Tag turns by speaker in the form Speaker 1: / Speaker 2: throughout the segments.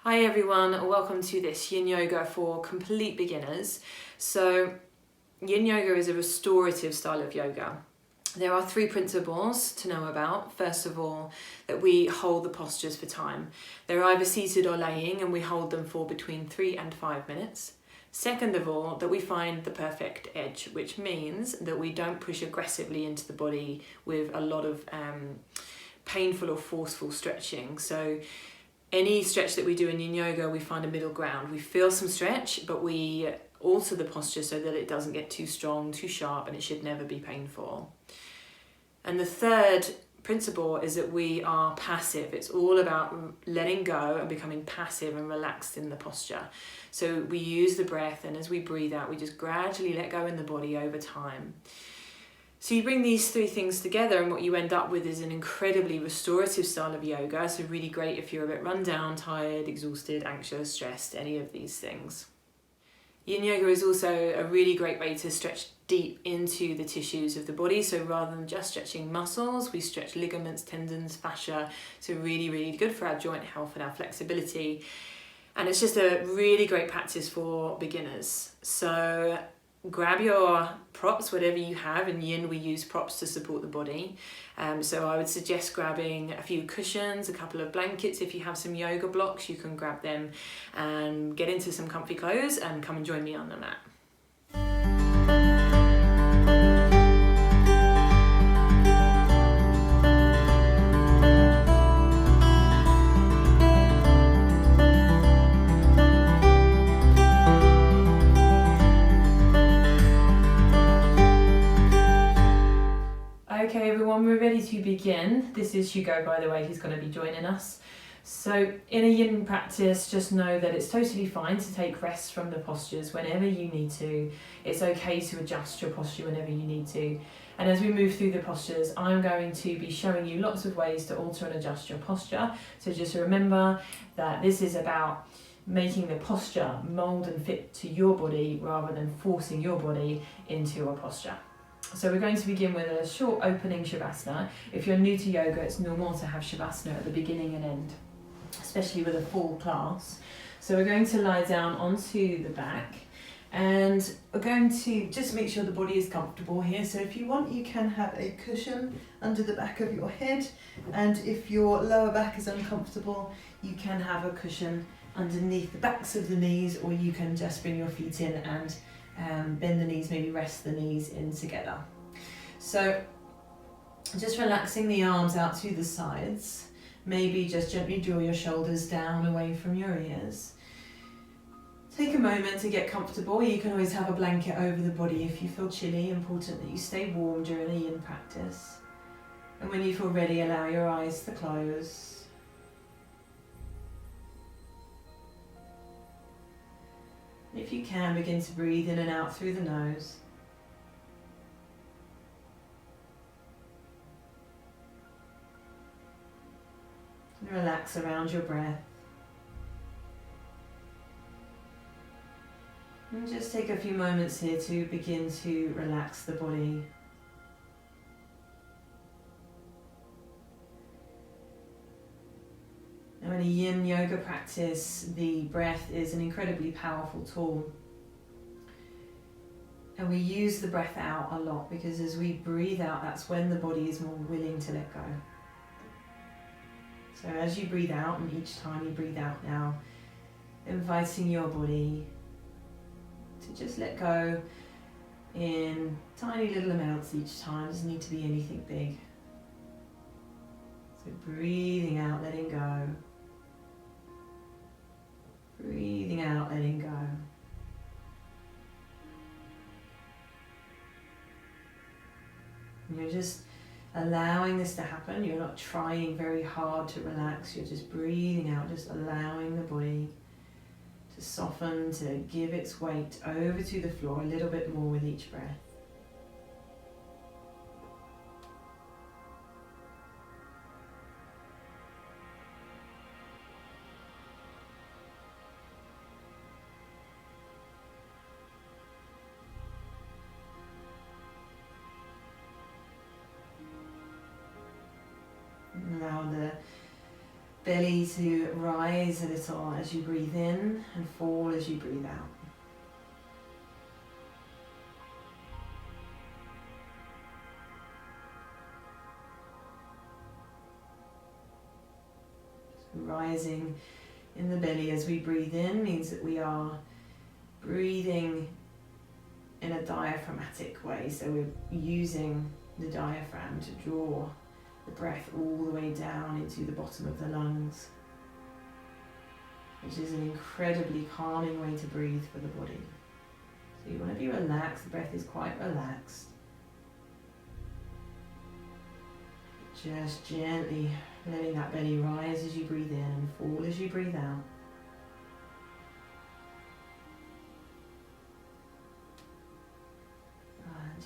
Speaker 1: Hi everyone, welcome to this Yin Yoga for complete beginners. So Yin Yoga is a restorative style of yoga. There are 3 principles to know about. First of all, that we hold the postures for time. They're either seated or laying and we hold them for between 3 and 5 minutes. Second of all, that we find the perfect edge, which means that we don't push aggressively into the body with a lot of painful or forceful stretching. So any stretch that we do in Yin Yoga, we find a middle ground. We feel some stretch, but we alter the posture so that it doesn't get too strong, too sharp, and it should never be painful. And the third principle is that we are passive. It's all about letting go and becoming passive and relaxed in the posture. So we use the breath, and as we breathe out, we just gradually let go in the body over time. So you bring these 3 things together and what you end up with is an incredibly restorative style of yoga. So really great if you're a bit run down, tired, exhausted, anxious, stressed, any of these things. Yin Yoga is also a really great way to stretch deep into the tissues of the body. So rather than just stretching muscles, we stretch ligaments, tendons, fascia. So really, really good for our joint health and our flexibility. And it's just a really great practice for beginners. So grab your props, whatever you have. In Yin, we use props to support the body. So I would suggest grabbing a few cushions, a couple of blankets. If you have some yoga blocks, you can grab them and get into some comfy clothes and come and join me on the mat. Okay everyone, we're ready to begin. This is Hugo, by the way, he's going to be joining us. So in a Yin practice, just know that it's totally fine to take rest from the postures whenever you need to. It's okay to adjust your posture whenever you need to. And as we move through the postures, I'm going to be showing you lots of ways to alter and adjust your posture. So just remember that this is about making the posture mold and fit to your body rather than forcing your body into a posture. So we're going to begin with a short opening Shavasana. If you're new to yoga, it's normal to have Shavasana at the beginning and end, especially with a full class. So we're going to lie down onto the back and we're going to just make sure the body is comfortable here. So if you want, you can have a cushion under the back of your head, and if your lower back is uncomfortable, you can have a cushion underneath the backs of the knees, or you can just bring your feet in and bend the knees, maybe rest the knees in together. So just relaxing the arms out to the sides, maybe just gently draw your shoulders down away from your ears. Take a moment to get comfortable. You can always have a blanket over the body if you feel chilly. Important that you stay warm during a Yin practice. And when you feel ready, allow your eyes to close. If you can, begin to breathe in and out through the nose. And relax around your breath. And just take a few moments here to begin to relax the body. Now in a Yin Yoga practice, the breath is an incredibly powerful tool. And we use the breath out a lot because as we breathe out, that's when the body is more willing to let go. So as you breathe out, and each time you breathe out now, inviting your body to just let go in tiny little amounts each time. It doesn't need to be anything big. So breathing out, letting go. Breathing out, letting go. And you're just allowing this to happen. You're not trying very hard to relax. You're just breathing out, just allowing the body to soften, to give its weight over to the floor a little bit more with each breath. Allow the belly to rise a little as you breathe in and fall as you breathe out. Rising in the belly as we breathe in means that we are breathing in a diaphragmatic way, so we're using the diaphragm to draw the breath all the way down into the bottom of the lungs, which is an incredibly calming way to breathe for the body. So you want to be relaxed, the breath is quite relaxed. Just gently letting that belly rise as you breathe in and fall as you breathe out.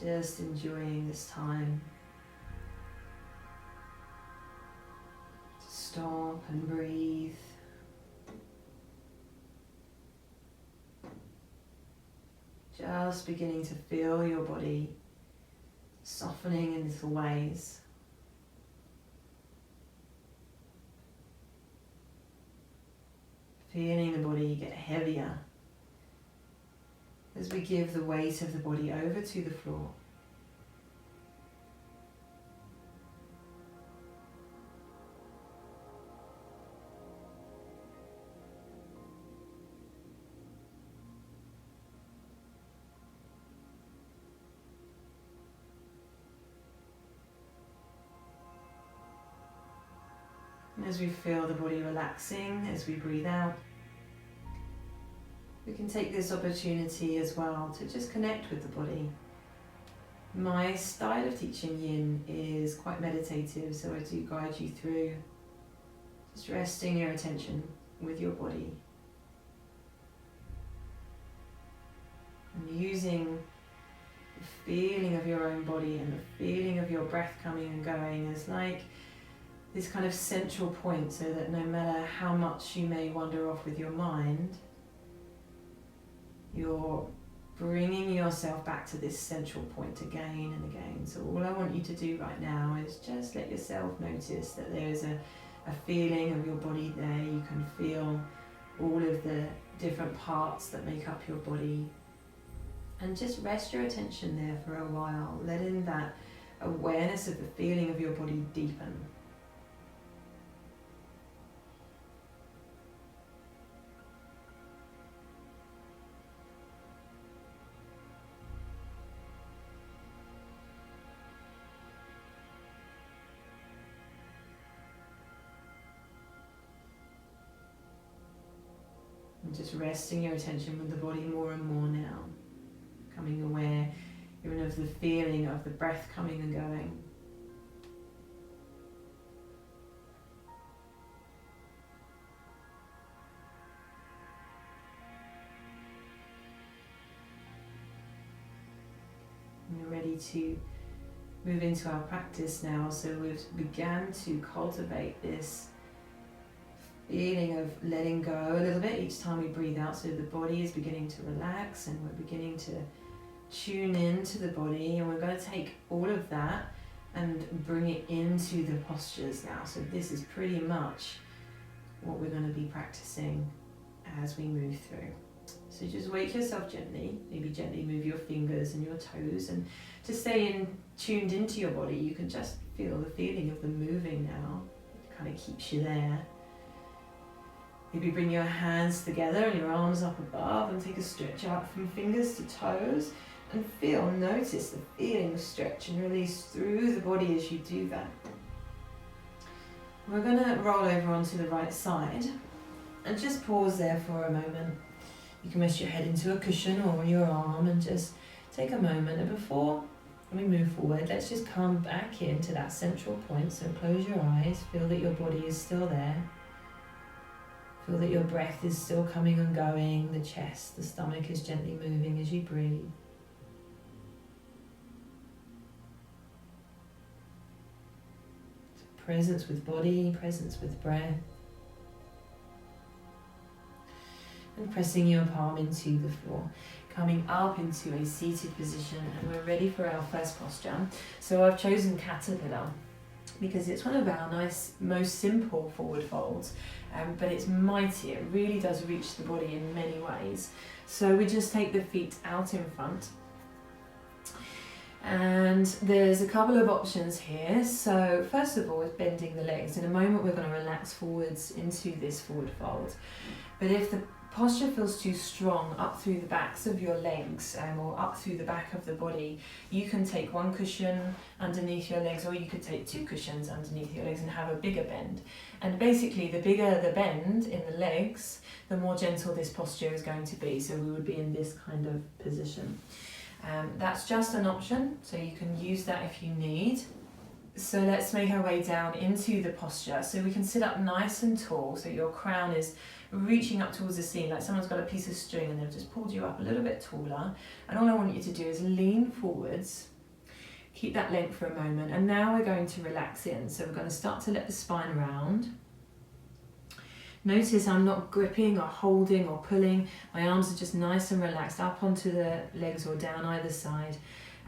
Speaker 1: Just enjoying this time to stop and breathe. Just beginning to feel your body softening in little ways. Feeling the body get heavier as we give the weight of the body over to the floor. And as we feel the body relaxing as we breathe out, we can take this opportunity as well to just connect with the body. My style of teaching Yin is quite meditative, so I do guide you through just resting your attention with your body and using the feeling of your own body and the feeling of your breath coming and going as like this kind of central point, so that no matter how much you may wander off with your mind, you're bringing yourself back to this central point again and again. So all I want you to do right now is just let yourself notice that there's a feeling of your body there. You can feel all of the different parts that make up your body. And just rest your attention there for a while, letting that awareness of the feeling of your body deepen. And just resting your attention with the body more and more now, becoming aware even of the feeling of the breath coming and going. And we're ready to move into our practice now, so we've begun to cultivate this feeling of letting go a little bit each time we breathe out, so the body is beginning to relax and we're beginning to tune into the body, and we're going to take all of that and bring it into the postures now. So this is pretty much what we're going to be practicing as we move through. So just wake yourself gently, maybe gently move your fingers and your toes, and to stay tuned into your body, you can just feel the feeling of them moving now. It kind of keeps you there. Maybe bring your hands together and your arms up above and take a stretch out from fingers to toes, and notice the feeling of stretch and release through the body as you do that. We're going to roll over onto the right side and just pause there for a moment. You can rest your head into a cushion or your arm and just take a moment. And before we move forward, let's just come back into that central point. So close your eyes, feel that your body is still there. Feel that your breath is still coming and going, the chest, the stomach is gently moving as you breathe. Presence with body, presence with breath. And pressing your palm into the floor, coming up into a seated position, and we're ready for our first posture. So I've chosen caterpillar. because it's one of our most simple forward folds, but it's mighty. It really does reach the body in many ways. So we just take the feet out in front. And there's a couple of options here. So first of all is bending the legs. In a moment we're going to relax forwards into this forward fold. But if the posture feels too strong up through the backs of your legs or up through the back of the body, you can take one cushion underneath your legs, or you could take two cushions underneath your legs and have a bigger bend. And basically the bigger the bend in the legs, the more gentle this posture is going to be. So we would be in this kind of position. That's just an option, so you can use that if you need. So let's make our way down into the posture. So we can sit up nice and tall, so your crown is reaching up towards the ceiling, like someone's got a piece of string and they've just pulled you up a little bit taller. And all I want you to do is lean forwards, keep that length for a moment, and now we're going to relax in. So we're going to start to let the spine round. Notice I'm not gripping or holding or pulling. My arms are just nice and relaxed up onto the legs or down either side.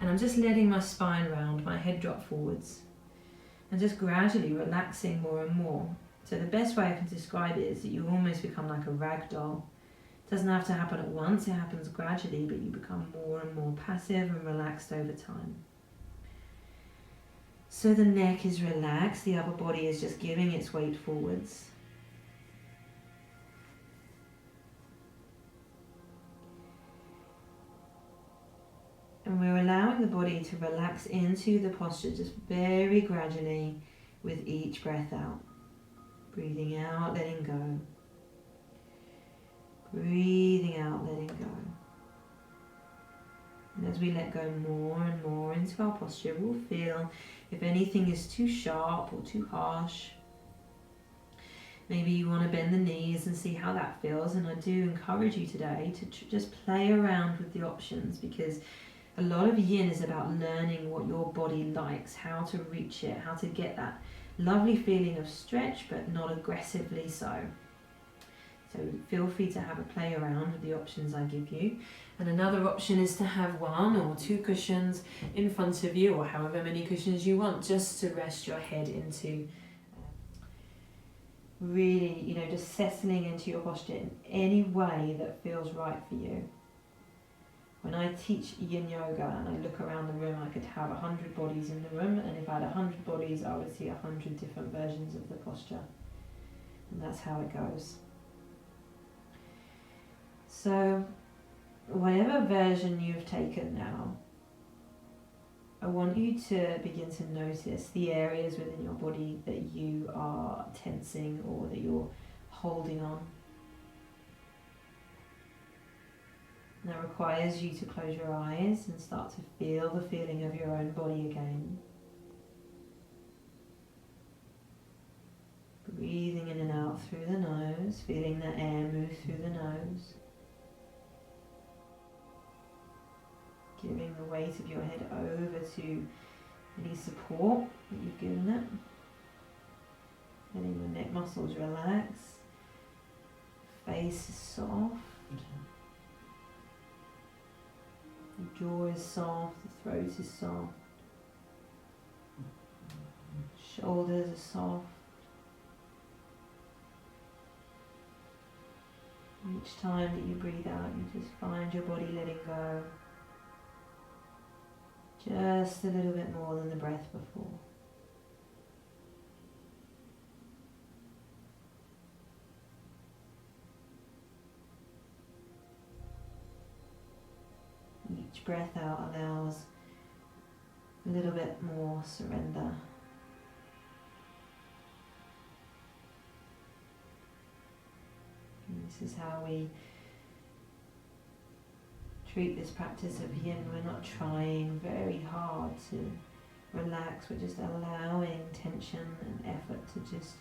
Speaker 1: And I'm just letting my spine round, my head drop forwards. And just gradually relaxing more and more. So the best way I can describe it is that you almost become like a rag doll. It doesn't have to happen at once, it happens gradually, but you become more and more passive and relaxed over time. So the neck is relaxed, the upper body is just giving its weight forwards. And we're allowing the body to relax into the posture just very gradually with each breath out. Breathing out, letting go. Breathing out, letting go. And as we let go more and more into our posture, we'll feel if anything is too sharp or too harsh. Maybe you want to bend the knees and see how that feels. And I do encourage you today to just play around with the options, because a lot of yin is about learning what your body likes, how to reach it, how to get that lovely feeling of stretch, but not aggressively so. So feel free to have a play around with the options I give you. And another option is to have one or two cushions in front of you, or however many cushions you want, just to rest your head into. Really, just settling into your posture in any way that feels right for you. When I teach Yin Yoga and I look around the room, I could have 100 bodies in the room, and if I had 100 bodies, I would see 100 different versions of the posture. And that's how it goes. So, whatever version you've taken now, I want you to begin to notice the areas within your body that you are tensing or that you're holding on. And that requires you to close your eyes and start to feel the feeling of your own body again. Breathing in and out through the nose, feeling the air move through the nose. Giving the weight of your head over to any support that you've given it. Letting the neck muscles relax. Face is soft. The jaw is soft, the throat is soft. Shoulders are soft. Each time that you breathe out, you just find your body letting go. Just a little bit more than the breath before. Each breath out allows a little bit more surrender. And this is how we treat this practice of yin. We're not trying very hard to relax, we're just allowing tension and effort to just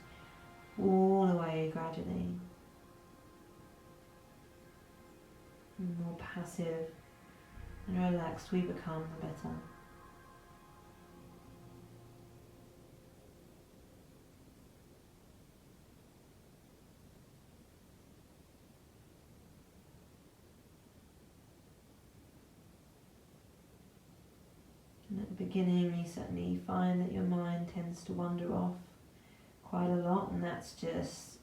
Speaker 1: fall away gradually. The more passive and relaxed we become, the better. And at the
Speaker 2: beginning you certainly find that your mind tends to wander off quite a lot, and that's just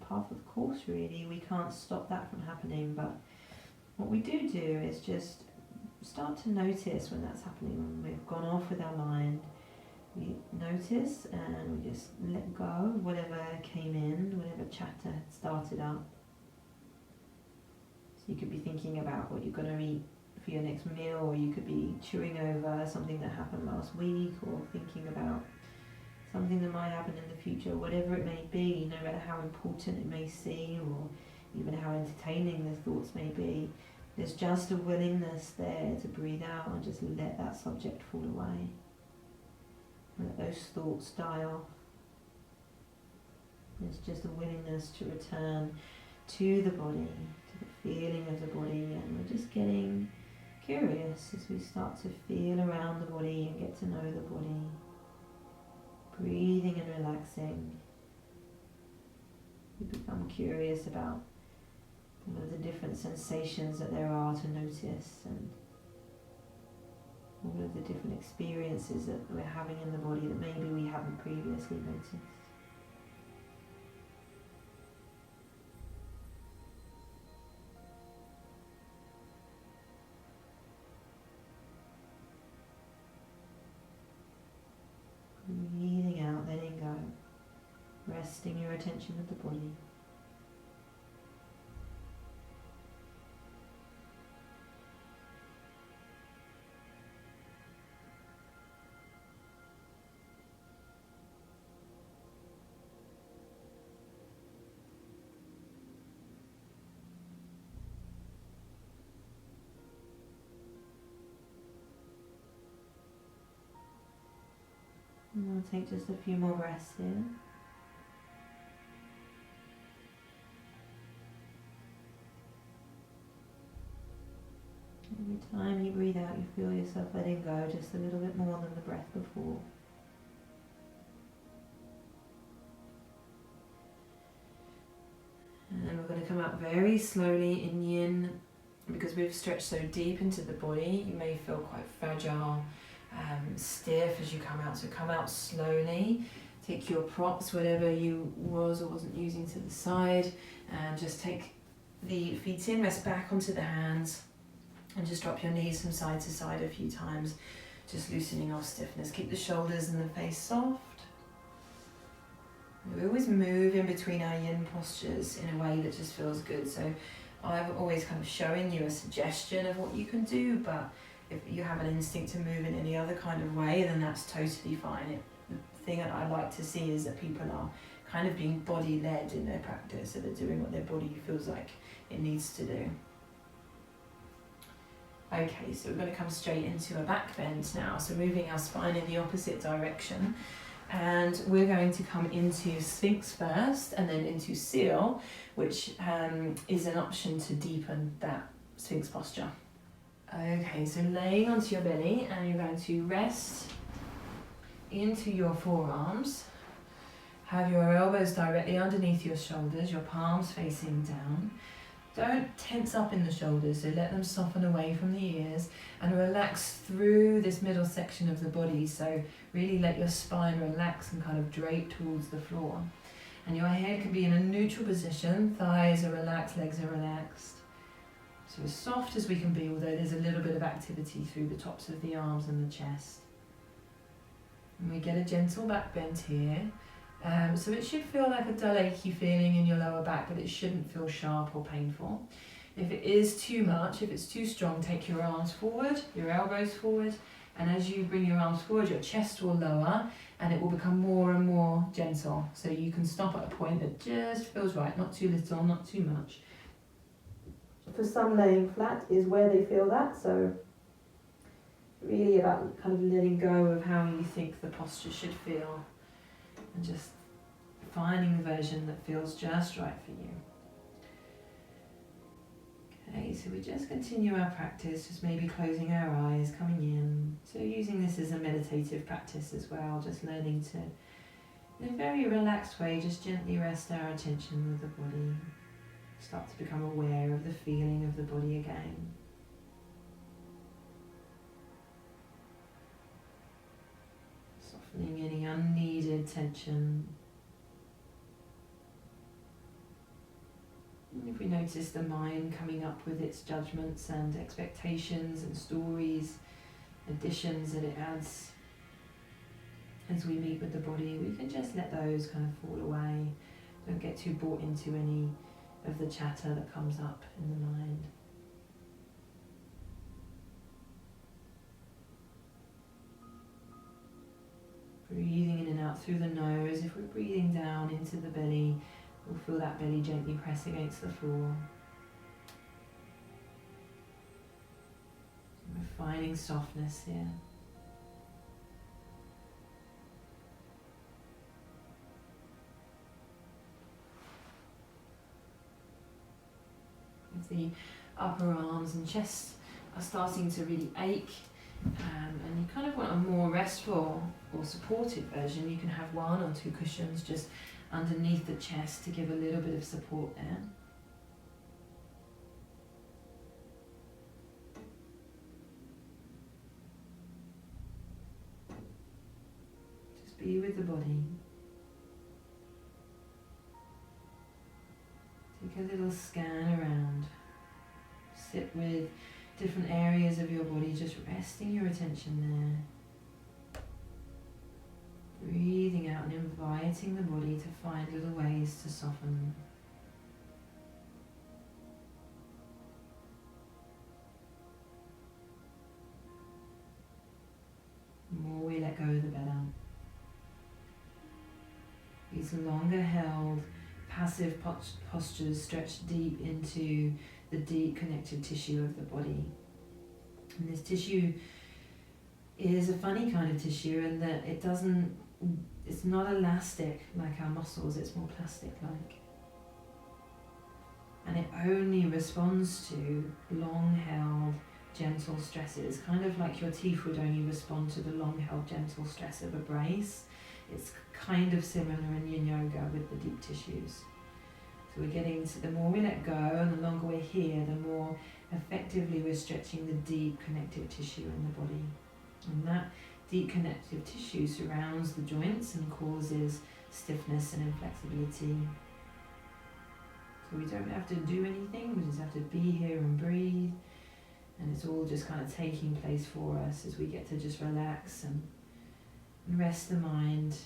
Speaker 2: part of the course really. We can't stop that from happening, but what we do is just start to notice when that's happening, when we've gone off with our mind. We notice and we just let go of whatever came in, whatever chatter had started up. So you could be thinking about what you're going to eat for your next meal, or you could be chewing over something that happened last week, or thinking about something that might happen in the future, whatever it may be, no matter how important it may seem, or even how entertaining the thoughts may be. There's just a willingness there to breathe out and just let that subject fall away. Let those thoughts die off. There's just a willingness to return to the body, to the feeling of the body, and we're just getting curious as we start to feel around the body and get to know the body. Breathing and relaxing. We become curious about all of the different sensations that there are to notice, and all of the different experiences that we're having in the body that maybe we haven't previously noticed. Breathing out, letting go, resting your attention with the body. And we'll take just a few more breaths here. Every time you breathe out, you feel yourself letting go just a little bit more than the breath before. And we're going to come up very slowly in Yin. Because we've stretched so deep into the body, you may feel quite fragile, stiff as you come out. So come out slowly. Take your props, whatever you was or wasn't using, to the side, and just take the feet in, rest back onto the hands, and just drop your knees from side to side a few times, just loosening off stiffness. Keep the shoulders and the face soft. We always move in between our Yin postures in a way that just feels good. So I'm always kind of showing you a suggestion of what you can do, but if you have an instinct to move in any other kind of way, then that's totally fine. The thing that I like to see is that people are kind of being body-led in their practice, so they're doing what their body feels like it needs to do. Okay, so we're going to come straight into a back bend now. So moving our spine in the opposite direction. And we're going to come into Sphinx first, and then into Seal, which is an option to deepen that Sphinx posture. Okay, so laying onto your belly, and you're going to rest into your forearms. Have your elbows directly underneath your shoulders, your palms facing down. Don't tense up in the shoulders, so let them soften away from the ears, and relax through this middle section of the body. So really let your spine relax and kind of drape towards the floor. And your head can be in a neutral position, thighs are relaxed, legs are relaxed. So as soft as we can be, although there's a little bit of activity through the tops of the arms and the chest. And we get a gentle back bend here. So it should feel like a dull, achy feeling in your lower back, but it shouldn't feel sharp or painful. If it is too much, if it's too strong, take your arms forward, your elbows forward, and as you bring your arms forward, your chest will lower, and it will become more and more gentle. So you can stop at a point that just feels right, not too little, not too much. For some, laying flat is where they feel that, so really about kind of letting go of how you think the posture should feel, and just finding the version that feels just right for you. Okay, so we just continue our practice, just maybe closing our eyes, coming in. So using this as a meditative practice as well, just learning to, in a very relaxed way, just gently rest our attention with the body. Start to become aware of the feeling of the body again. Softening any unneeded tension. And if we notice the mind coming up with its judgments and expectations and stories, additions that it adds as we meet with the body, we can just let those kind of fall away. Don't get too bought into any of the chatter that comes up in the mind. Breathing in and out through the nose. If we're breathing down into the belly, we'll feel that belly gently press against the floor. We're finding softness here. If the upper arms and chest are starting to really ache, and you kind of want a more restful or supported version, you can have one or two cushions just underneath the chest to give a little bit of support there. Just be with the body. Take a little scan around. Sit with different areas of your body, just resting your attention there. Breathing out and inviting the body to find little ways to soften. The more we let go, the better. These longer held, passive postures stretch deep into the deep connective tissue of the body. And this tissue is a funny kind of tissue in that it's not elastic like our muscles, it's more plastic-like. And it only responds to long-held, gentle stresses, kind of like your teeth would only respond to the long-held, gentle stress of a brace. It's kind of similar in Yin Yoga with the deep tissues. So we're getting to, the more we let go and the longer we're here, the more effectively we're stretching the deep connective tissue in the body. And that deep connective tissue surrounds the joints and causes stiffness and inflexibility. So we don't have to do anything, we just have to be here and breathe. And it's all just kind of taking place for us as we get to just relax and rest the mind,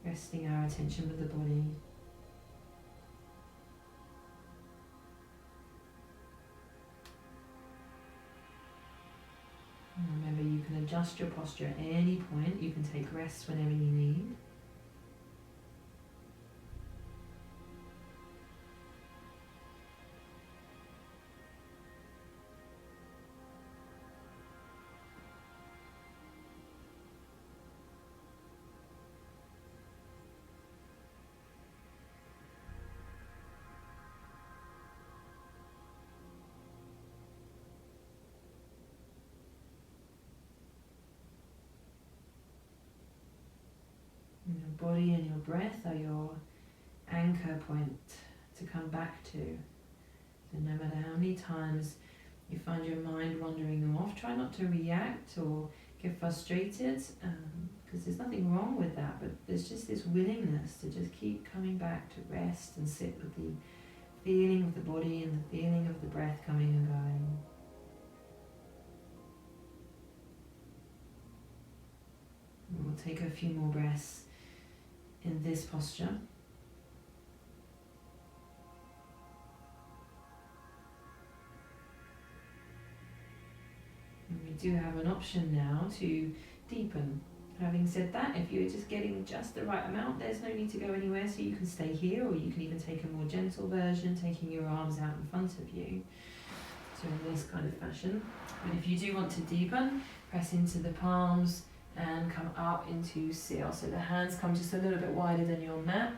Speaker 2: resting our attention with the body. And remember, you can adjust your posture at any point. You can take rest whenever you need. Your body and your breath are your anchor point to come back to. So no matter how many times you find your mind wandering off, try not to react or get frustrated, because there's nothing wrong with that, but there's just this willingness to just keep coming back to rest and sit with the feeling of the body and the feeling of the breath coming and going. And we'll take a few more breaths in this posture. And we do have an option now to deepen. Having said that, if you're just getting just the right amount, there's no need to go anywhere, so you can stay here, or you can even take a more gentle version, taking your arms out in front of you. So in this kind of fashion. And if you do want to deepen, press into the palms and come up into seal. So the hands come just a little bit wider than your mat.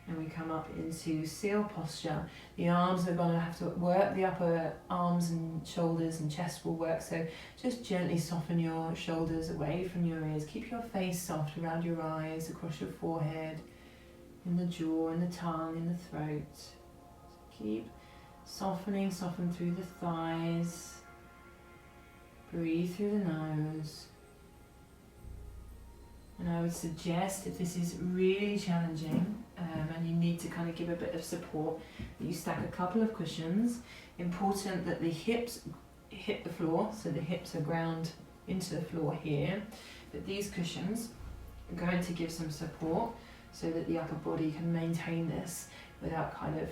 Speaker 2: And we come up into seal posture. The arms are going to have to work, the upper arms and shoulders and chest will work. So just gently soften your shoulders away from your ears. Keep your face soft around your eyes, across your forehead, in the jaw, in the tongue, in the throat. So keep softening, soften through the thighs. Breathe through the nose. And I would suggest, if this is really challenging and you need to kind of give a bit of support, that you stack a couple of cushions. Important that the hips hit the floor, so the hips are ground into the floor here. But these cushions are going to give some support so that the upper body can maintain this without kind of,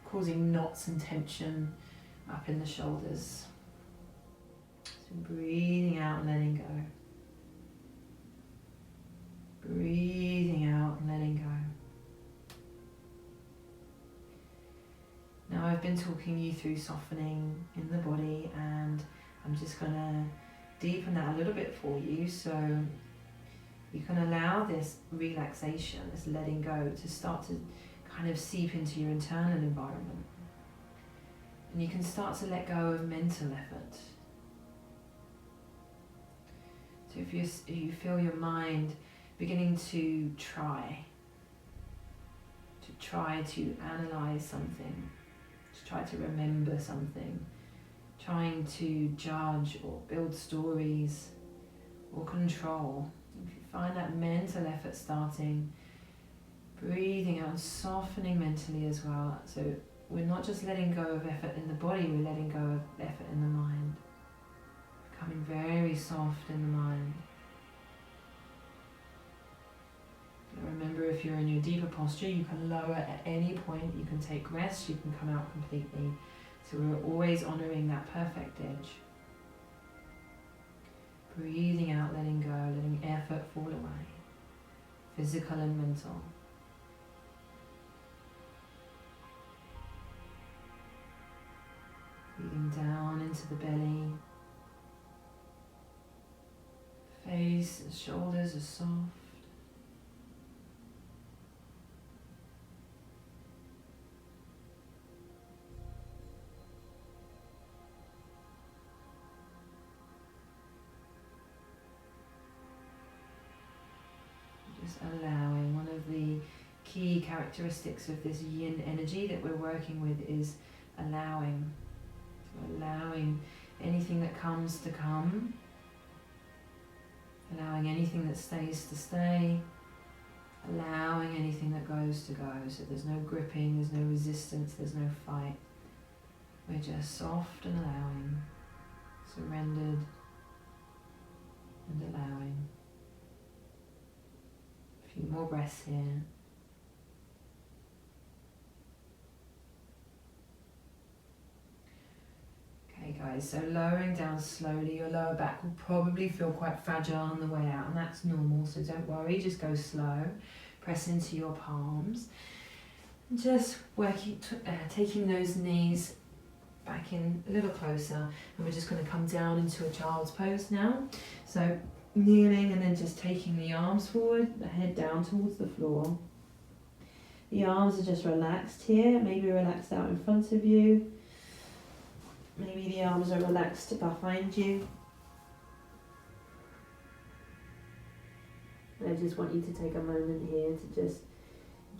Speaker 2: causing knots and tension up in the shoulders. So breathing out and letting go. Breathing out and letting go. Now I've been talking you through softening in the body, and I'm just going to deepen that a little bit for you so you can allow this relaxation, this letting go, to start to kind of seep into your internal environment. And you can start to let go of mental effort. So if you feel your mind beginning to try to analyze something, to try to remember something, trying to judge or build stories or control. If you find that mental effort starting, breathing out and softening mentally as well. So we're not just letting go of effort in the body, we're letting go of effort in the mind. Becoming very soft in the mind. Remember, if you're in your deeper posture, you can lower at any point, you can take rest, you can come out completely. So we're always honouring that perfect edge. Breathing out, letting go, letting effort fall away, physical and mental. Breathing down into the belly. Face and shoulders are soft. Just allowing. One of the key characteristics of this yin energy that we're working with is allowing. So allowing anything that comes to come, allowing anything that stays to stay, allowing anything that goes to go. So there's no gripping, there's no resistance, there's no fight. We're just soft and allowing, surrendered and allowing. A few more breaths here. Okay guys, so lowering down slowly, your lower back will probably feel quite fragile on the way out, and that's normal, so don't worry, just go slow. Press into your palms. Just working, taking those knees back in a little closer, and we're just going to come down into a child's pose now. So kneeling and then just taking the arms forward, the head down towards the floor. The arms are just relaxed here, maybe relaxed out in front of you. Maybe the arms are relaxed behind you. I just want you to take a moment here to just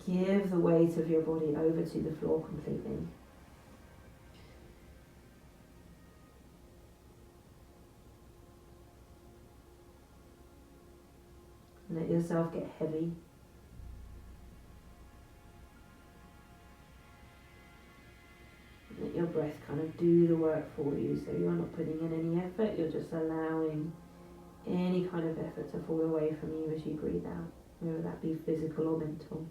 Speaker 2: give the weight of your body over to the floor completely. Let yourself get heavy. Let your breath kind of do the work for you, so you're not putting in any effort, you're just allowing any kind of effort to fall away from you as you breathe out, whether that be physical or mental.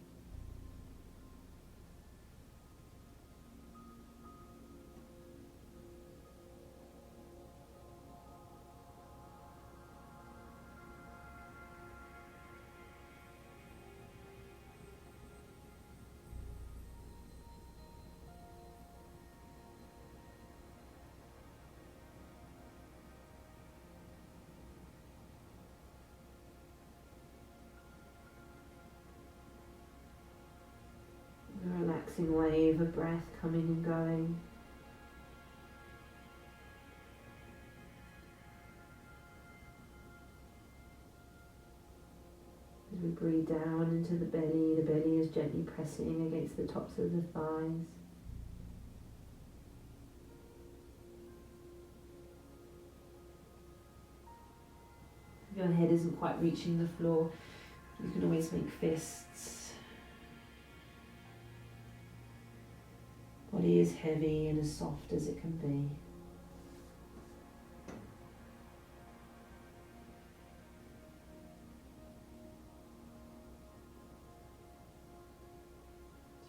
Speaker 2: Relaxing wave of breath coming and going. As we breathe down into the belly is gently pressing against the tops of the thighs. your head isn't quite reaching the floor, you can always make fists. Body is heavy and as soft as it can be.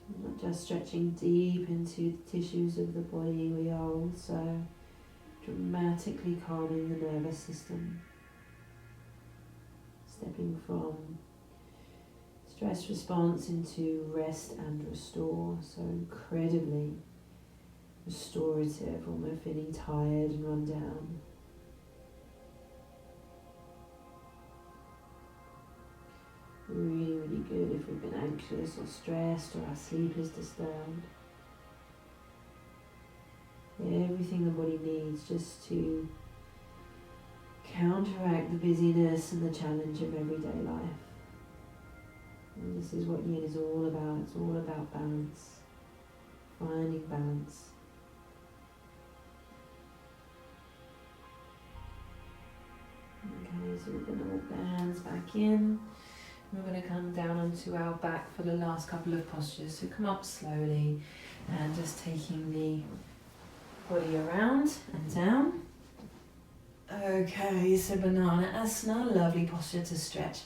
Speaker 2: So not just stretching deep into the tissues of the body, we are also dramatically calming the nervous system. Stepping from stress response into rest and restore, so incredibly restorative when we're feeling tired and run down. Really, really good if we've been anxious or stressed or our sleep is disturbed. Everything the body needs just to counteract the busyness and the challenge of everyday life. And this is what Yin is all about. It's all about balance, finding balance. Okay, so we're going to walk the hands back in. We're going to come down onto our back for the last couple of postures. So come up slowly and just taking the body around and down. Okay, so Bananasana, lovely posture to stretch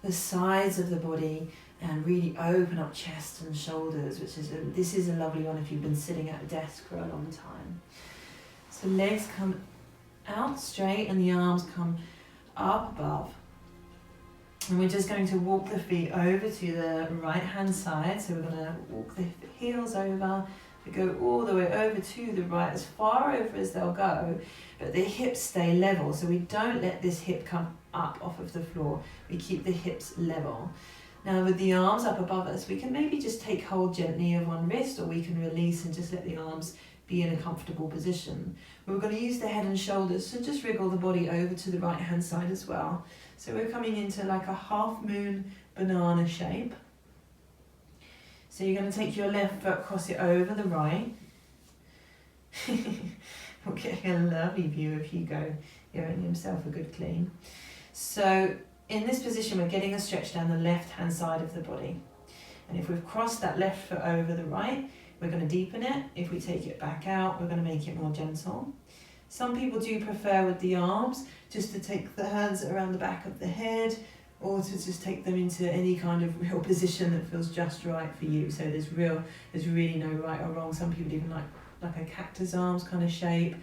Speaker 2: the sides of the body and really open up chest and shoulders, this is a lovely one if you've been sitting at a desk for a long time. So legs come out straight and the arms come up above. And we're just going to walk the feet over to the right hand side. So we're going to walk the heels over. We go all the way over to the right, as far over as they'll go, but the hips stay level, so we don't let this hip come up off of the floor. We keep the hips level. Now with the arms up above us, we can maybe just take hold gently of one wrist, or we can release and just let the arms be in a comfortable position. We're going to use the head and shoulders, so just wriggle the body over to the right hand side as well. So we're coming into like a half moon banana shape. So you're going to take your left foot, cross it over the right. We're getting a lovely view of Hugo giving himself a good clean. So in this position, we're getting a stretch down the left-hand side of the body. And if we've crossed that left foot over the right, we're going to deepen it. If we take it back out, we're going to make it more gentle. Some people do prefer with the arms just to take the hands around the back of the head, or to just take them into any kind of real position that feels just right for you. So there's really no right or wrong. Some people even like a cactus arms kind of shape.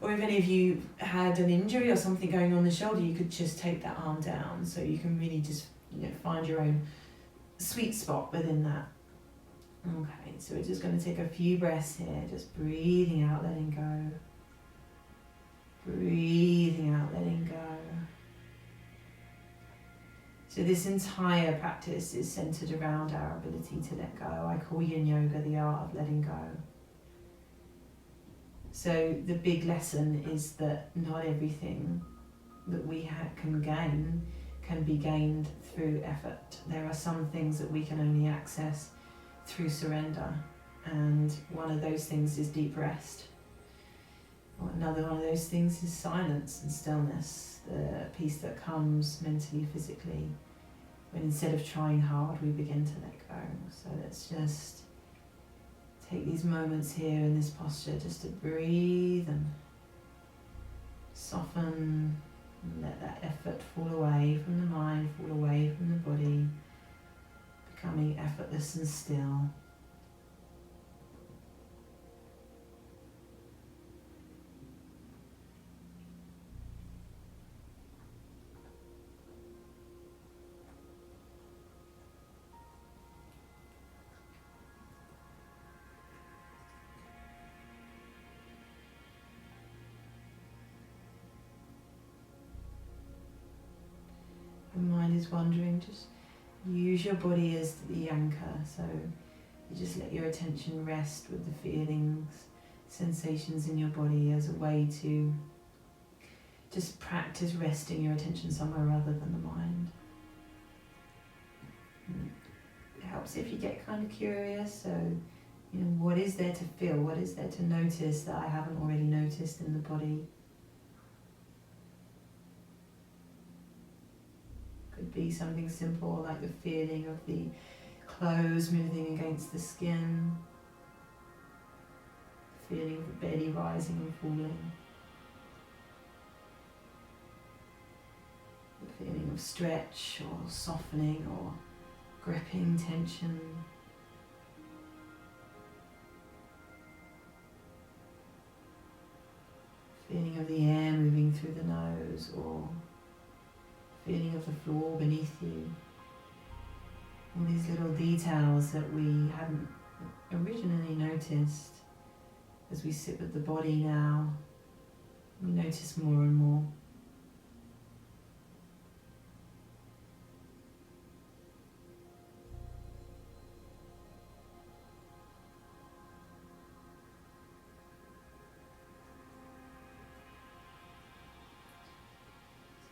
Speaker 2: Or if any of you had an injury or something going on the shoulder, you could just take that arm down. So you can really just find your own sweet spot within that. Okay, so we're just going to take a few breaths here, just breathing out, letting go. Breathing out, letting go. So this entire practice is centered around our ability to let go. I call Yin Yoga the art of letting go. So the big lesson is that not everything that we can gain can be gained through effort. There are some things that we can only access through surrender, and one of those things is deep rest. Another one of those things is silence and stillness, the peace that comes mentally, physically, when instead of trying hard, we begin to let go. So let's just take these moments here in this posture just to breathe and soften and let that effort fall away from the mind, fall away from the body, becoming effortless and still. The mind is wandering, just use your body as the anchor. So you just let your attention rest with the feelings, sensations in your body as a way to just practice resting your attention somewhere other than the mind. It helps if you get kind of curious. So, what is there to feel? What is there to notice that I haven't already noticed in the body? be something simple like the feeling of the clothes moving against the skin, feeling of the belly rising and falling, the feeling of stretch or softening or gripping tension. Feeling of the air moving through the nose, or feeling of the floor beneath you. All these little details that we hadn't originally noticed. As we sit with the body now, we notice more and more.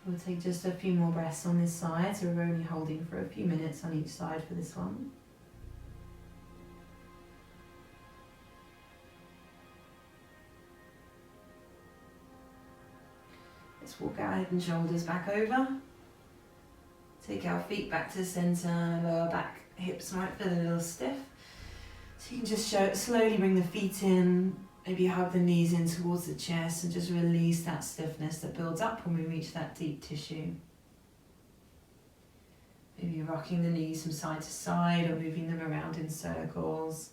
Speaker 2: We'll take just a few more breaths on this side, so we're only holding for a few minutes on each side for this one. Let's walk our head and shoulders back over. Take our feet back to the centre, lower back, hips might feel a little stiff. So you can just slowly bring the feet in. Maybe hug the knees in towards the chest and just release that stiffness that builds up when we reach that deep tissue. Maybe rocking the knees from side to side or moving them around in circles.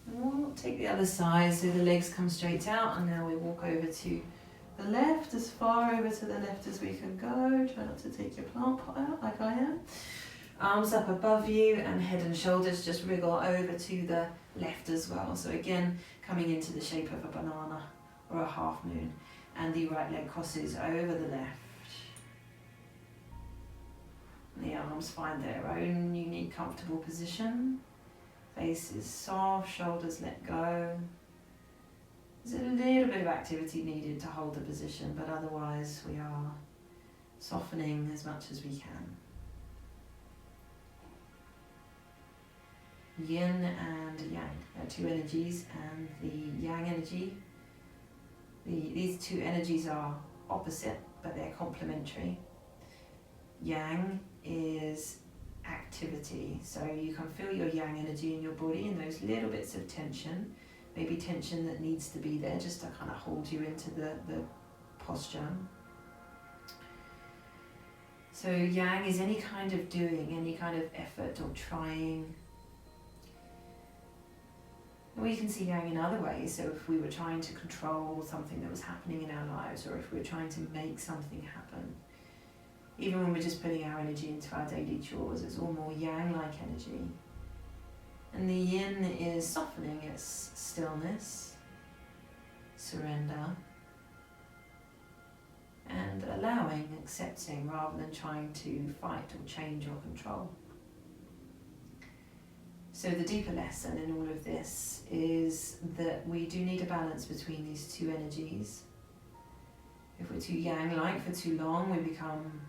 Speaker 2: And we'll take the other side so the legs come straight out, and now we walk over to the left, as far over to the left as we can go. Try not to take your plant pot out like I am. Arms up above you and head and shoulders just wriggle over to the left as well. So again, coming into the shape of a banana or a half moon. And the right leg crosses over the left. The arms find their own unique comfortable position. Face is soft, shoulders let go. There's a little bit of activity needed to hold the position, but otherwise we are softening as much as we can. Yin and Yang are two energies, and the Yang energy, these two energies are opposite, but they're complementary. Yang is activity, so you can feel your Yang energy in your body and those little bits of tension. Maybe tension that needs to be there just to kind of hold you into the posture. So Yang is any kind of doing, any kind of effort or trying. Or you can see Yang in other ways. So if we were trying to control something that was happening in our lives, or if we were trying to make something happen. Even when we're just putting our energy into our daily chores, it's all more Yang-like energy. And the Yin is softening, it's stillness, surrender, and allowing, accepting, rather than trying to fight or change or control. So the deeper lesson in all of this is that we do need a balance between these two energies. If we're too Yang-like for too long, we become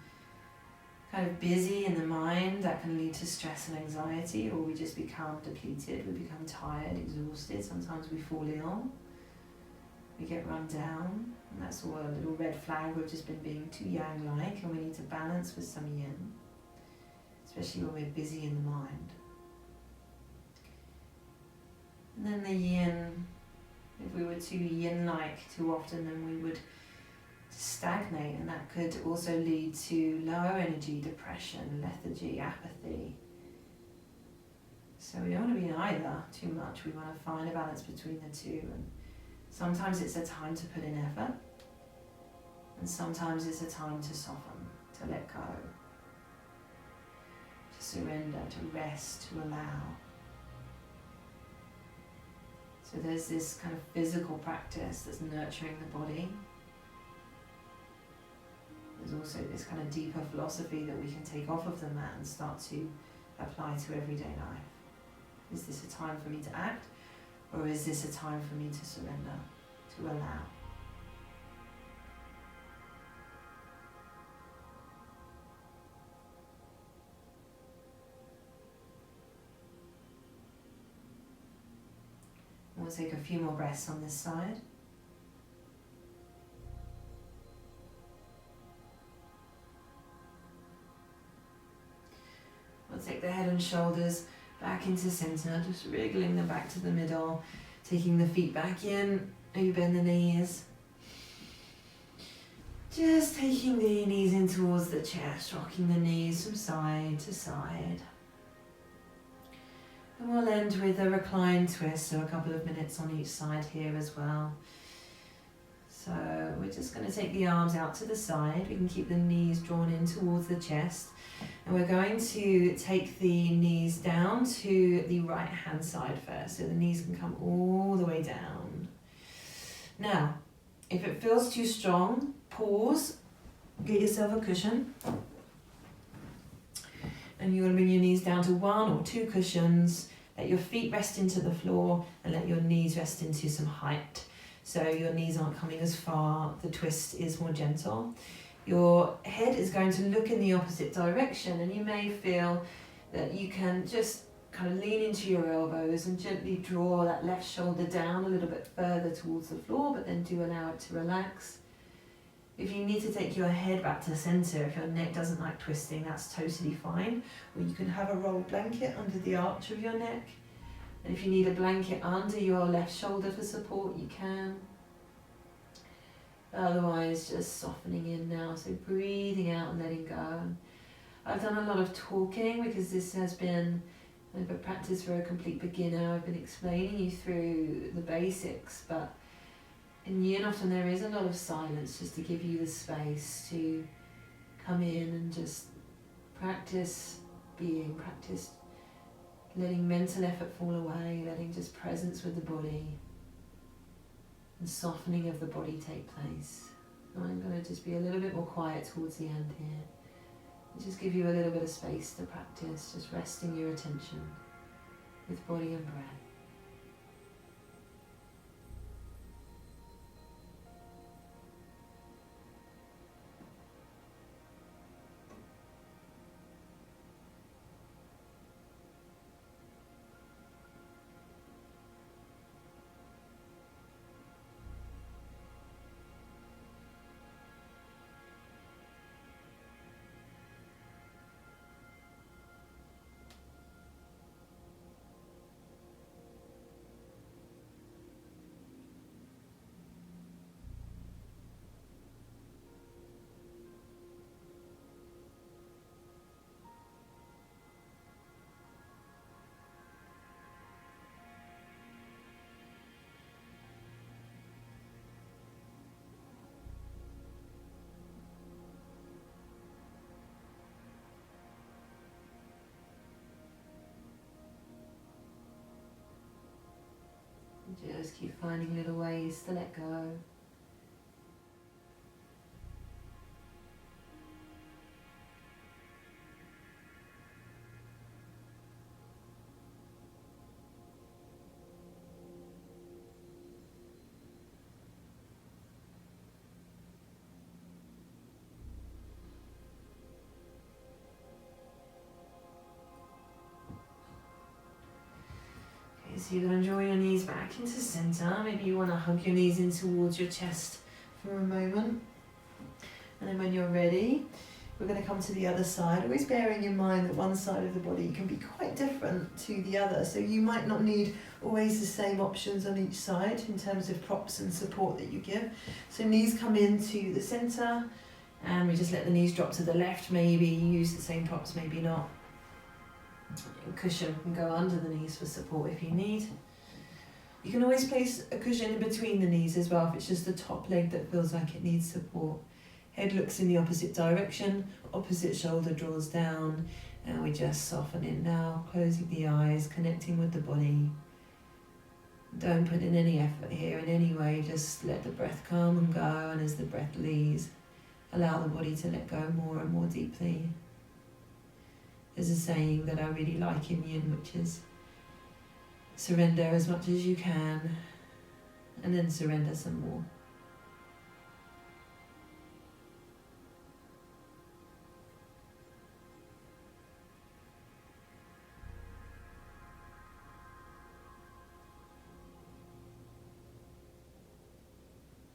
Speaker 2: kind of busy in the mind. That can lead to stress and anxiety, or we just become depleted, we become tired, exhausted. Sometimes we fall ill, we get run down, and that's all a little red flag. We've just been being too Yang-like, and we need to balance with some Yin, especially when we're busy in the mind. And then the Yin, if we were too Yin-like too often, then we would stagnate, and that could also lead to low energy, depression, lethargy, apathy. So we don't want to be in either too much. We want to find a balance between the two, and sometimes it's a time to put in effort, and sometimes it's a time to soften, to let go, to surrender, to rest, to allow. So there's this kind of physical practice that's nurturing the body. There's also this kind of deeper philosophy that we can take off of the mat and start to apply to everyday life. Is this a time for me to act, or is this a time for me to surrender, to allow? we'll take a few more breaths on this side. We'll take the head and shoulders back into center, just wriggling them back to the middle, taking the feet back in, maybe bend the knees. Just taking the knees in towards the chest, rocking the knees from side to side. And we'll end with a reclined twist, so a couple of minutes on each side here as well. So we're just going to take the arms out to the side. We can keep the knees drawn in towards the chest. And we're going to take the knees down to the right hand side first, so the knees can come all the way down. Now, if it feels too strong, pause, get yourself a cushion. And you're going to bring your knees down to 1 or 2 cushions. Let your feet rest into the floor and let your knees rest into some height. So your knees aren't coming as far, the twist is more gentle. Your head is going to look in the opposite direction, and you may feel that you can just kind of lean into your elbows and gently draw that left shoulder down a little bit further towards the floor, but then do allow it to relax. If you need to take your head back to center, if your neck doesn't like twisting, that's totally fine. Or you can have a rolled blanket under the arch of your neck. And if you need a blanket under your left shoulder for support, you can. Otherwise, just softening in now. So breathing out and letting go. I've done a lot of talking because this has been a practice for a complete beginner. I've been explaining you through the basics, but in Yin often there is a lot of silence just to give you the space to come in and just practice being, practice letting mental effort fall away, letting just presence with the body and softening of the body take place. And I'm going to just be a little bit more quiet towards the end here. And just give you a little bit of space to practice, just resting your attention with body and breath. Just keep finding little ways to let go. So you're going to draw your knees back into center. Maybe you want to hug your knees in towards your chest for a moment. And then when you're ready, we're going to come to the other side. Always bearing in mind that one side of the body can be quite different to the other. So you might not need always the same options on each side in terms of props and support that you give. So knees come into the center and we just let the knees drop to the left. Maybe use the same props, maybe not. Cushion can go under the knees for support if you need. You can always place a cushion in between the knees as well if it's just the top leg that feels like it needs support. Head looks in the opposite direction, opposite shoulder draws down, and we just soften in now, closing the eyes, connecting with the body. Don't put in any effort here in any way, just let the breath come and go, and as the breath leaves, allow the body to let go more and more deeply. There's a saying that I really like in Yin, which is surrender as much as you can and then surrender some more.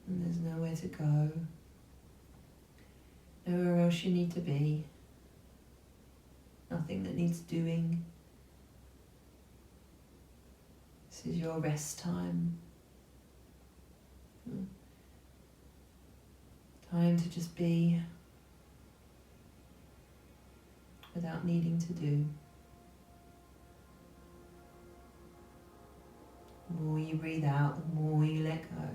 Speaker 2: And there's nowhere to go, nowhere else you need to be, nothing that needs doing. This is your rest time. Time to just be without needing to do. The more you breathe out, the more you let go.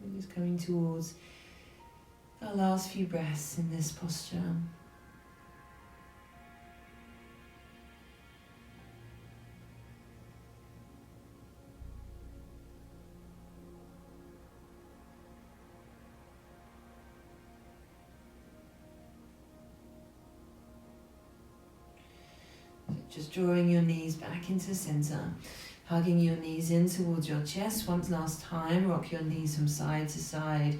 Speaker 2: We're just coming towards our last few breaths in this posture. Just drawing your knees back into center, hugging your knees in towards your chest. One last time, rock your knees from side to side.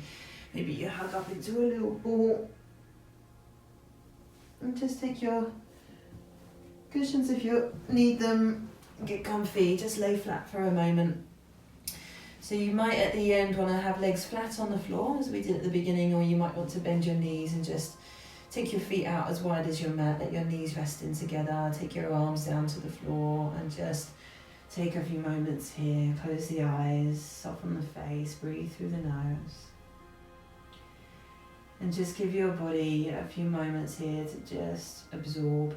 Speaker 2: Maybe you hug up into a little ball. And just take your cushions if you need them. Get comfy, just lay flat for a moment. So you might at the end want to have legs flat on the floor as we did at the beginning, or you might want to bend your knees and just take your feet out as wide as your mat, let your knees rest in together, take your arms down to the floor and just take a few moments here. Close the eyes, soften the face, breathe through the nose. And just give your body a few moments here to just absorb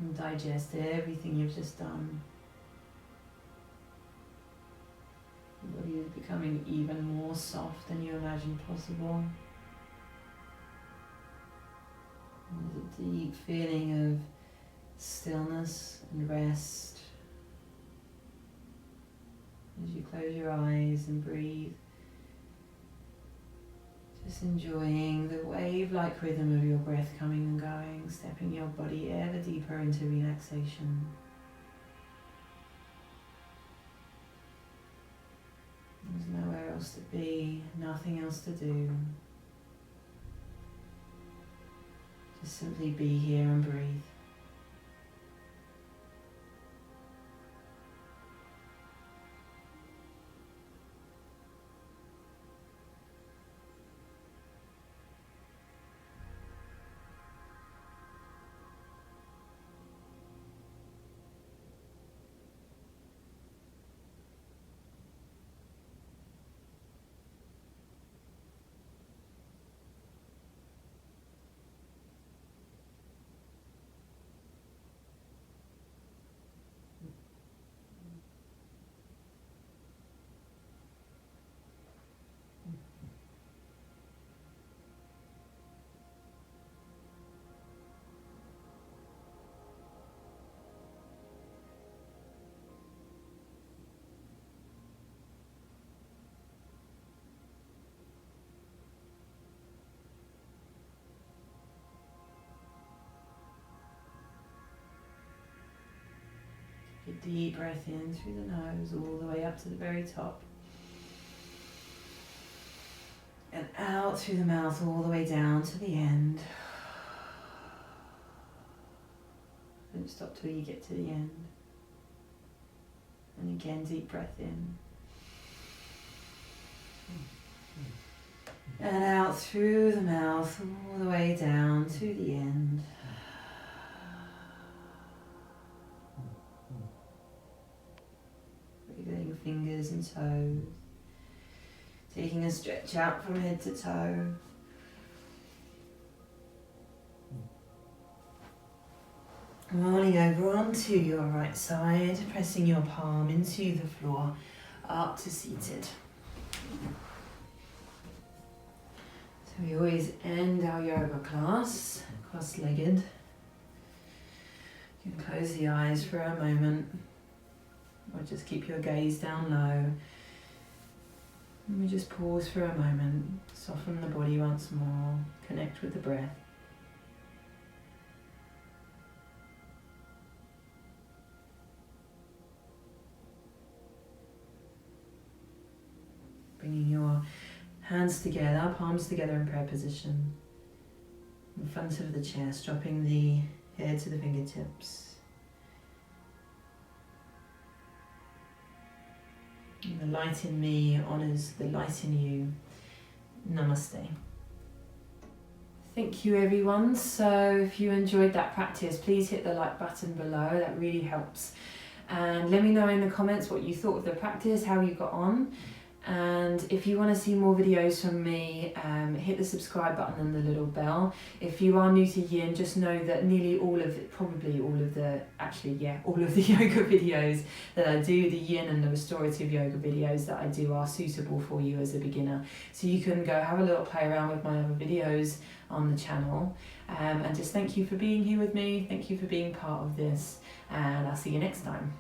Speaker 2: and digest everything you've just done. The body is becoming even more soft than you imagined possible. And there's a deep feeling of stillness and rest as you close your eyes and breathe. Just enjoying the wave-like rhythm of your breath coming and going, stepping your body ever deeper into relaxation. There's nowhere else to be, nothing else to do. Just simply be here and breathe. Deep breath in through the nose all the way up to the very top. And out through the mouth all the way down to the end. Don't stop till you get to the end. And again, deep breath in. And out through the mouth all the way down to the end. Wiggling fingers and toes. Taking a stretch out from head to toe. Rolling over onto your right side, pressing your palm into the floor, up to seated. So we always end our yoga class cross-legged. You can close the eyes for a moment, or just keep your gaze down low. And we just pause for a moment, soften the body once more, connect with the breath. Bringing your hands together, palms together in prayer position, in front of the chest, dropping the head to the fingertips. And the light in me honours the light in you. Namaste. Thank you everyone. So if you enjoyed that practice, please hit the like button below, that really helps. And let me know in the comments what you thought of the practice, how you got on. And if you want to see more videos from me, hit the subscribe button and the little bell. If you are new to Yin, just know that nearly all of the yoga videos that I do, the Yin and the restorative yoga videos that I do, are suitable for you as a beginner. So you can go have a little play around with my other videos on the channel. And just thank you for being here with me. Thank you for being part of this. And I'll see you next time.